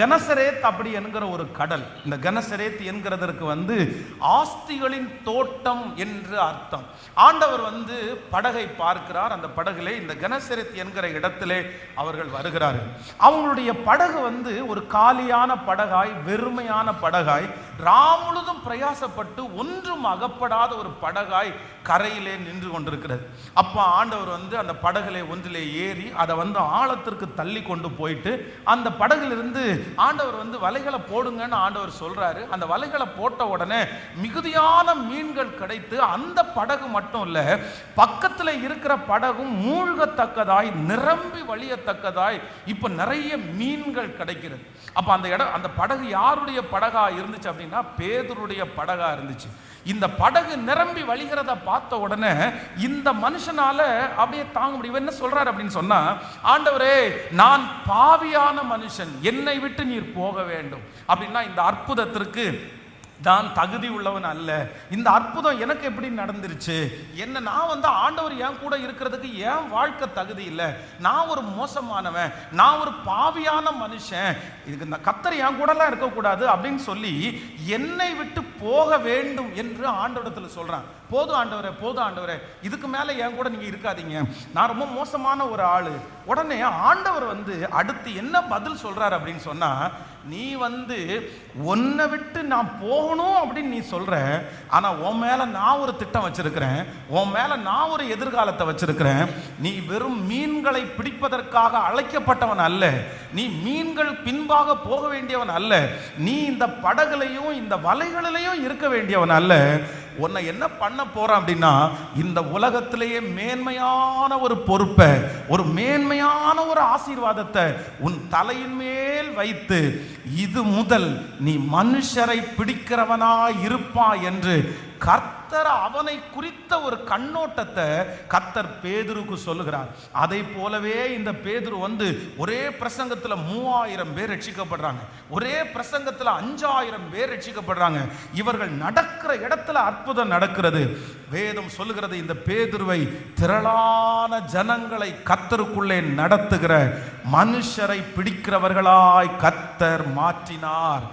கனசரேத் அப்படி என்கிற ஒரு கடல். இந்த கனசரேத் என்கிறதற்கு ஆஸ்திகளின் தோட்டம் என்று அர்த்தம். ஆண்டவர் படகை பார்க்கிறார். அந்த படகிலே இந்த கனசரேத் என்கிற இடத்திலே அவர்கள் வருகிறார்கள். அவங்களுடைய படகு ஒரு காலியான படகாய், வெறுமையான படகாய், ராமுழுதும் பிரயாசப்பட்டு ஒன்றும் அகப்படாத ஒரு படகாய் கரையிலே நின்று கொண்டிருக்கிறது. அப்ப ஆண்டவர் அந்த படகுலே ஒன்றிலே ஏறி அதை ஆழத்திற்கு தள்ளி கொண்டு போயிட்டு அந்த படகிலிருந்து ஆண்டவர் வலைகளை போடுங்கன்னு ஆண்டவர் சொல்றாரு. அந்த வலைகளை போட்ட உடனே மிகுதியான மீன்கள் கிடைத்து அந்த படகு மட்டும் இல்ல, பக்கத்தில் இருக்கிற படகும் மூழ்கத்தக்கதாய், நிரம்பி வழியத்தக்கதாய் இப்ப நிறைய மீன்கள் கிடைக்கிறது. அப்ப அந்த படகு யாருடைய படகா இருந்துச்சு அப்படின்னா பேதுருடைய படகா இருந்துச்சு. இந்த படகு நிரம்பி வழிகிறத பார்த்த உடனே இந்த மனுஷனால அப்படியே தாங்க முடியும். என்ன சொல்றாரு அப்படின்னு சொன்னா, ஆண்டவரே நான் பாவியான மனுஷன், என்னை விட்டு நீர் போக வேண்டும் அப்படின்னா இந்த அற்புதத்திற்கு நான் தகுதி உள்ளவன் அல்ல. இந்த அற்புதம் எனக்கு எப்படி நடந்துருச்சு? என்ன நான் ஆண்டவர் என் கூட இருக்கிறதுக்கு என் வாழ்க்கை தகுதி இல்லை, நான் ஒரு மோசமானவன், நான் ஒரு பாவியான மனுஷன், இதுக்கு இந்த கர்த்தர் என் கூடலாம் இருக்கக்கூடாது அப்படின்னு சொல்லி என்னை விட்டு போக வேண்டும் என்று ஆண்டவரிடத்தில் சொல்றான். போதும் ஆண்டவரே, போதும் ஆண்டவரே, இதுக்கு மேலே என் கூட நீங்க இருக்காதீங்க, நான் ரொம்ப மோசமான ஒரு ஆளு. உடனே ஆண்டவர் அடுத்து என்ன பதில் சொல்றாரு அப்படின்னு சொன்னா, நீ உன்னை விட்டு நான் போகணும் அப்படின்னு நீ சொல்ற, ஆனா உன் மேல நான் ஒரு திட்டம் வச்சிருக்கிறேன், உன் மேல நான் ஒரு எதிர்காலத்தை வச்சிருக்கிறேன். நீ வெறும் மீன்களை பிடிப்பதற்காக அழைக்கப்பட்டவன் அல்ல, நீ மீன்கள் பின்பாக போக வேண்டியவன் அல்ல, நீ இந்த படகுலையும் இந்த வலைகளிலையும் இருக்க வேண்டியவன் அல்ல. உன்னை என்ன பண்ண போற அப்படின்னா, இந்த உலகத்திலேயே மேன்மையான ஒரு பொறுப்பை, ஒரு மேன்மையான ஒரு ஆசீர்வாதத்தை உன் தலையின் மேல் வைத்து இது முதல் நீ மனுஷரை பிடிக்கிறவனாய் இருப்பா என்று கர்த்தர் அவனை குறித்த ஒரு கண்ணோட்டத்தை கர்த்தர் பேதுருக்கு சொல்லுகிறார். அதை போலவே இந்த பேதுரு ஒரே பிரசங்கத்தில் 3000 பேர் ரட்சிக்கப்படுறாங்க, ஒரே பிரசங்கத்தில் 5000 பேர் ரட்சிக்கப்படுறாங்க. இவர்கள் நடக்கிற இடத்துல அற்புதம் நடக்கிறது. வேதம் சொல்லுகிறது, இந்த பேதுருவை திரளான ஜனங்களை கர்த்தருக்குள்ளே நடத்துகிற மனுஷரை பிடிக்கிறவர்களாய் கர்த்தர் மாற்றினார்.